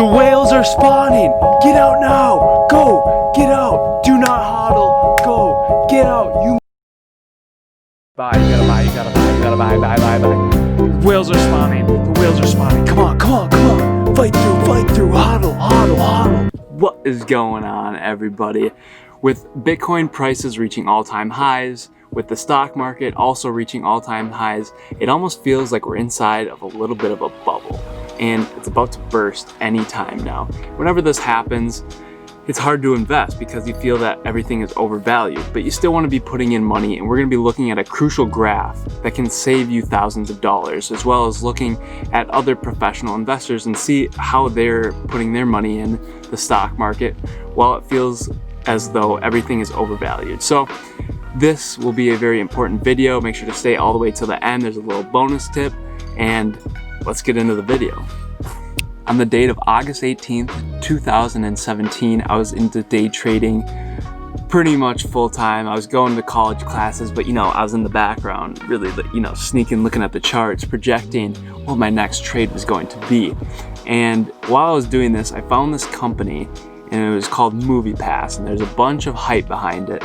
The whales are spawning. Get out now. Go. Get out. Do not hodl. Go. Get out. You. Bye. You gotta buy. You gotta buy. You gotta buy. Bye. Whales are spawning. The whales are spawning. Come on. Come on. Come on. Fight through. Fight through. Hodl. Hodl. Hodl. What is going on, everybody? With Bitcoin prices reaching all-time highs, with the stock market also reaching all-time highs, it almost feels like we're inside of a little bit of a bubble, and it's about to burst anytime now. Whenever this happens, it's hard to invest because you feel that everything is overvalued, but you still want to be putting in money, and we're going to be looking at a crucial graph that can save you thousands of dollars, as well as looking at other professional investors and see how they're putting their money in the stock market while it feels as though everything is overvalued. So this will be a very important video. Make sure to stay all the way till the end. There's a little bonus tip, and let's get into the video. On the date of August 18th, 2017, I was into day trading pretty much full time. I was going to college classes, but I was in the background, really, sneaking, looking at the charts, projecting what my next trade was going to be. And while I was doing this, I found this company, and it was called MoviePass, and there's a bunch of hype behind it.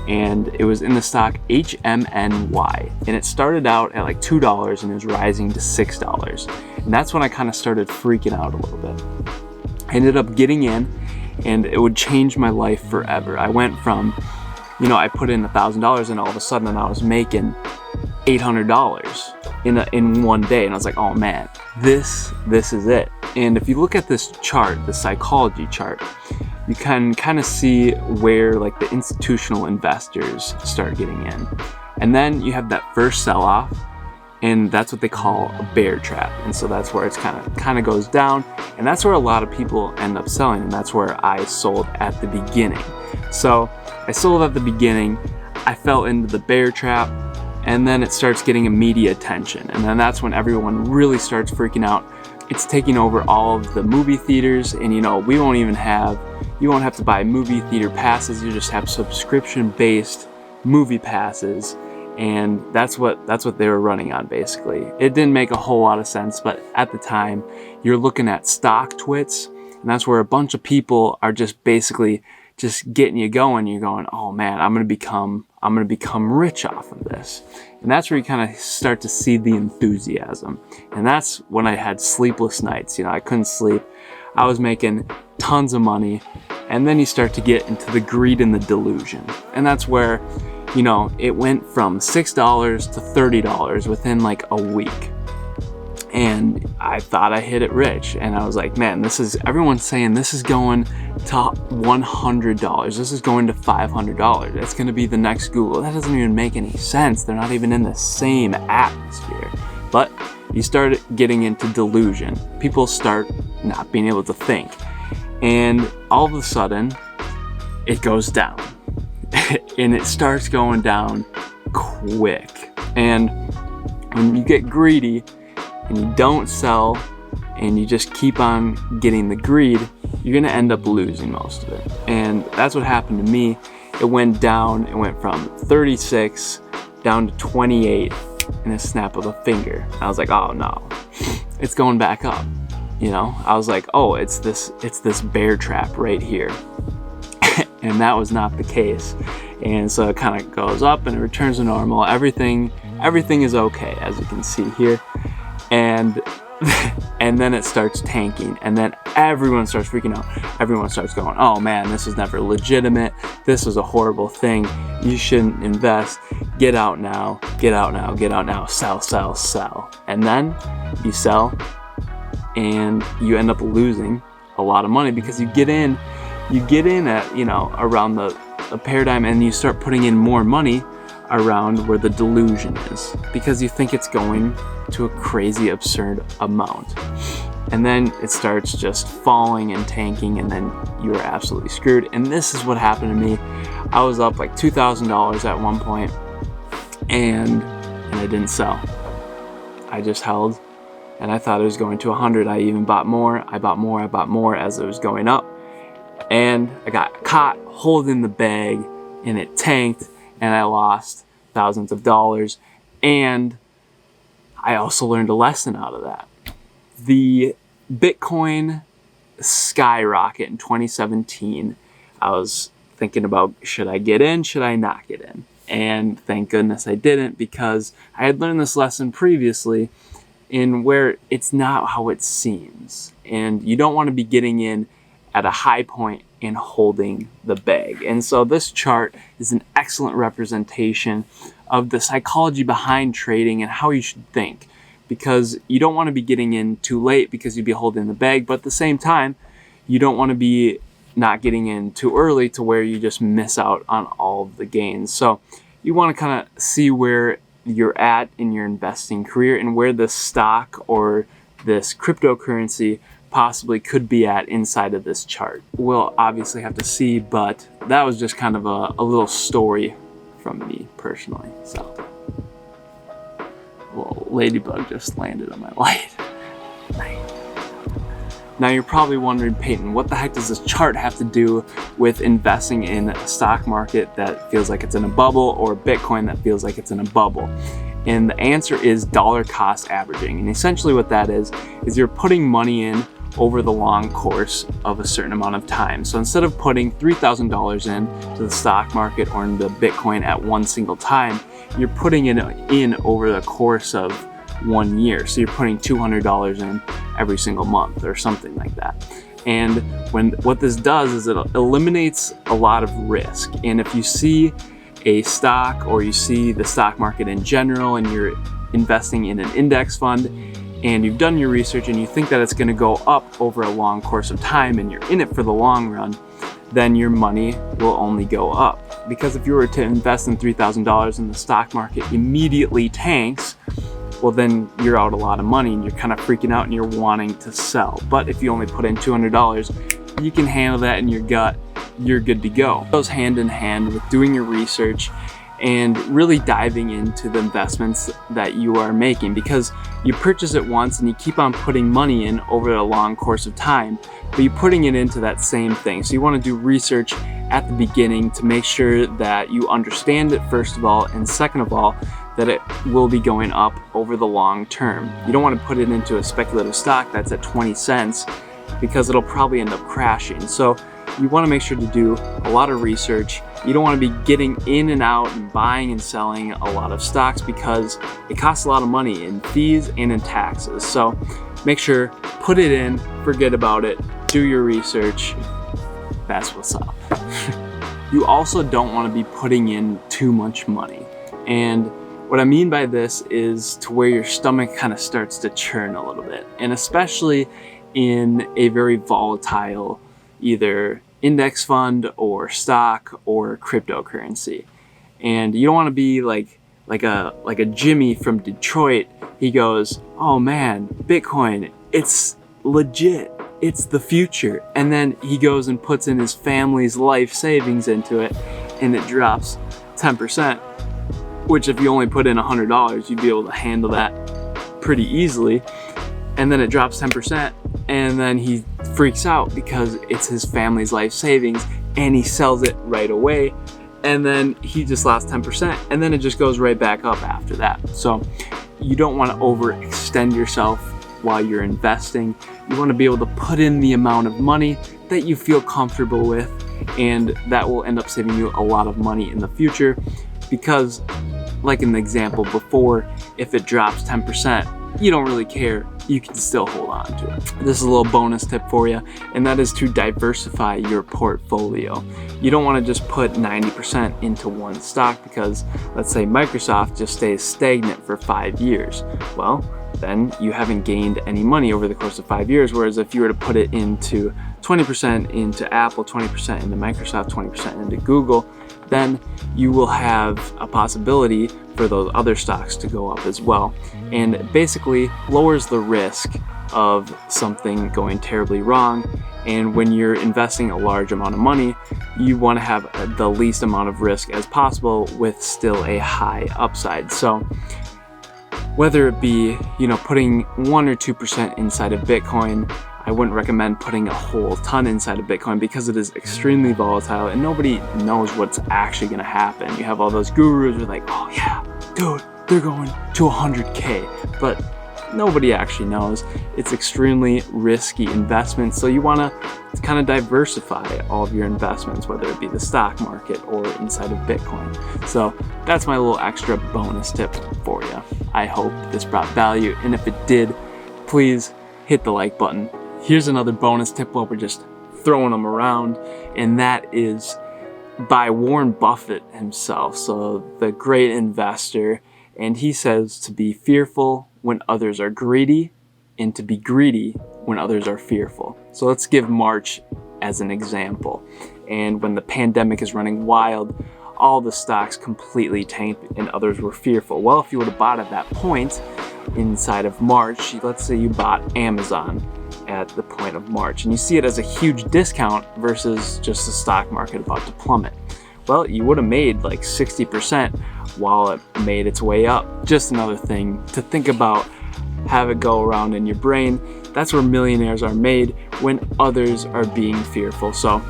And it was in the stock HMNY, and it started out at like $2 and it was rising to $6. And that's when I kind of started freaking out a little bit. I ended up getting in, and it would change my life forever. I went from, I put in $1,000, and all of a sudden I was making $800 in one day, and I was like, oh man, this is it. And if you look at this chart, the psychology chart, you can kind of see where like the institutional investors start getting in. And then you have that first sell-off, and that's what they call a bear trap. And so that's where it's kind of goes down, and that's where a lot of people end up selling, and that's where I sold at the beginning. So I sold at the beginning, I fell into the bear trap, and then it starts getting media attention, and then that's when everyone really starts freaking out. It's taking over all of the movie theaters, and you won't have to buy movie theater passes. You just have subscription-based movie passes, and that's what they were running on basically. It didn't make a whole lot of sense, but at the time, you're looking at stock twits, and that's where a bunch of people are just basically just getting you going. You're going, oh man, I'm gonna become rich off of this. And that's where you kind of start to see the enthusiasm. And that's when I had sleepless nights. I couldn't sleep. I was making tons of money. And then you start to get into the greed and the delusion. And that's where, it went from $6 to $30 within like a week. And I thought I hit it rich. And I was like, man, everyone's saying this is going to $100. This is going to $500. It's going to be the next Google. That doesn't even make any sense. They're not even in the same atmosphere. But you start getting into delusion. People start not being able to think. And all of a sudden, it goes down. And it starts going down quick. And when you get greedy, and you don't sell, and you just keep on getting the greed, you're gonna end up losing most of it. And that's what happened to me. It went down. It went from 36 down to 28 in a snap of a finger. I was like, oh no, it's going back up. I was like, oh, it's this bear trap right here. And that was not the case. And so it kind of goes up and it returns to normal. Everything is okay, as you can see here. And then it starts tanking, and then everyone starts freaking out. Everyone starts going, oh man, this is never legitimate. This is a horrible thing. You shouldn't invest. Get out now. Get out now. Get out now. Sell, sell, sell. And then you sell, and you end up losing a lot of money because you get in at, around the paradigm, and you start putting in more money around where the delusion is, because you think it's going to a crazy absurd amount, and then it starts just falling and tanking, and then you are absolutely screwed. And this is what happened to me. I was up like $2,000 at one point, and I didn't sell. I just held, and I thought it was going to 100. I even bought more. I bought more as it was going up, and I got caught holding the bag, and it tanked, and I lost thousands of dollars. And I also learned a lesson out of that. The Bitcoin skyrocket in 2017. I was thinking about, should I get in, should I not get in? And thank goodness I didn't, because I had learned this lesson previously in where it's not how it seems. And you don't want to be getting in at a high point and holding the bag. And so this chart is an excellent representation of the psychology behind trading and how you should think, because you don't want to be getting in too late because you'd be holding the bag, but at the same time, you don't want to be not getting in too early to where you just miss out on all of the gains. So you want to kind of see where you're at in your investing career and where this stock or this cryptocurrency possibly could be at inside of this chart. We'll obviously have to see, but that was just kind of a little story from me personally. So, a little ladybug just landed on my light. Now you're probably wondering, Payton, what the heck does this chart have to do with investing in a stock market that feels like it's in a bubble, or Bitcoin that feels like it's in a bubble? And the answer is dollar cost averaging. And essentially what that is you're putting money in over the long course of a certain amount of time. So instead of putting $3,000 in to the stock market or into Bitcoin at one single time, you're putting it in over the course of 1 year. So you're putting $200 in every single month or something like that. And what this does is it eliminates a lot of risk. And if you see a stock, or you see the stock market in general, and you're investing in an index fund, and you've done your research and you think that it's going to go up over a long course of time, and you're in it for the long run, then your money will only go up. Because if you were to invest in $3,000 and the stock market immediately tanks, well, then you're out a lot of money and you're kind of freaking out and you're wanting to sell. But if you only put in $200, you can handle that in your gut, you're good to go. It goes hand in hand with doing your research and really diving into the investments that you are making, because you purchase it once and you keep on putting money in over a long course of time, but you're putting it into that same thing. So you want to do research at the beginning to make sure that you understand it, first of all, and second of all, that it will be going up over the long term. You don't want to put it into a speculative stock that's at 20 cents because it'll probably end up crashing. So you want to make sure to do a lot of research. You don't want to be getting in and out and buying and selling a lot of stocks because it costs a lot of money in fees and in taxes. So make sure, put it in, forget about it, do your research. That's what's up. You also don't want to be putting in too much money. And what I mean by this is to where your stomach kind of starts to churn a little bit, and especially in a very volatile either index fund or stock or cryptocurrency. And you don't want to be like a Jimmy from Detroit. He goes, "Oh man, Bitcoin, it's legit. It's the future." And then he goes and puts in his family's life savings into it, and it drops 10%. Which if you only put in $100, you'd be able to handle that pretty easily. And then it drops 10%, and then he freaks out because it's his family's life savings, and he sells it right away, and then he just lost 10%, and then it just goes right back up after that. So you don't want to overextend yourself while you're investing. You want to be able to put in the amount of money that you feel comfortable with, and that will end up saving you a lot of money in the future. Because, like in the example before, if it drops 10%, you don't really care. You can still hold on to it. This is a little bonus tip for you, and that is to diversify your portfolio. You don't want to just put 90% into one stock because, let's say, Microsoft just stays stagnant for 5 years. Well, then you haven't gained any money over the course of 5 years. Whereas if you were to put it into 20% into Apple, 20% into Microsoft, 20% into Google, then you will have a possibility for those other stocks to go up as well. And basically lowers the risk of something going terribly wrong. And when you're investing a large amount of money, you want to have the least amount of risk as possible with still a high upside. So whether it be, putting 1 or 2% inside of Bitcoin, I wouldn't recommend putting a whole ton inside of Bitcoin because it is extremely volatile and nobody knows what's actually going to happen. You have all those gurus who are like, "Oh yeah, dude, they're going to 100K. But Nobody actually knows. It's extremely risky investment, so you want to kind of diversify all of your investments, whether it be the stock market or inside of Bitcoin. So that's my little extra bonus tip for you. I hope this brought value, and if it did, please hit the like button. Here's another bonus tip while we're just throwing them around, and that is by Warren Buffett himself, so the great investor, and he says to be fearful when others are greedy and to be greedy when others are fearful. So let's give March as an example. And when the pandemic is running wild, all the stocks completely tanked and others were fearful. Well, if you would have bought at that point inside of March, let's say you bought Amazon at the point of March, and you see it as a huge discount versus just the stock market about to plummet. Well, you would have made like 60% while it made its way up. Just another thing to think about, have it go around in your brain. That's where millionaires are made, when others are being fearful. So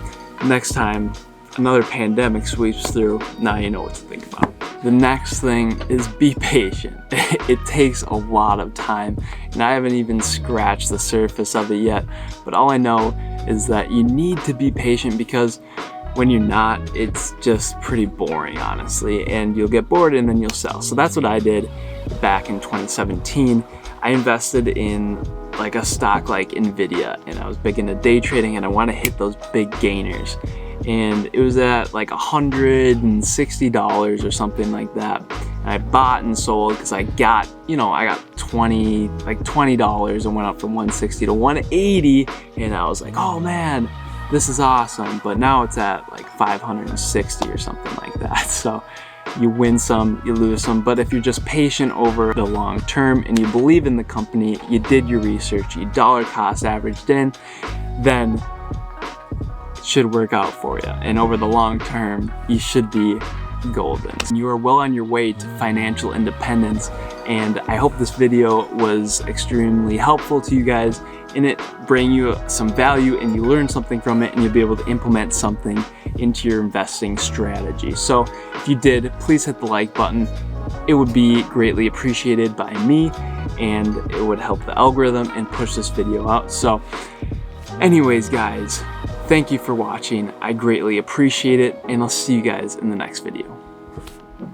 next time another pandemic sweeps through, now you know what to think about. The next thing is be patient. It takes a lot of time, and I haven't even scratched the surface of it yet, but all I know is that you need to be patient, because when you're not, it's just pretty boring, honestly, and you'll get bored and then you'll sell. So that's what I did back in 2017. I invested in like a stock like Nvidia, and I was big into day trading, and I want to hit those big gainers. And it was at like $160 or something like that. And I bought and sold because I got $20 and went up from 160 to 180, and I was like, oh man, this is awesome. But now it's at like 560 or something like that. So you win some, you lose some. But if you're just patient over the long term and you believe in the company, you did your research, you dollar cost averaged in, then it should work out for you. And over the long term, you should be golden. You are well on your way to financial independence, and I hope this video was extremely helpful to you guys, and it bring you some value and you learn something from it, and you'll be able to implement something into your investing strategy. So if you did, please hit the like button. It would be greatly appreciated by me, and it would help the algorithm and push this video out. So anyways, guys, thank you for watching. I greatly appreciate it, and I'll see you guys in the next video.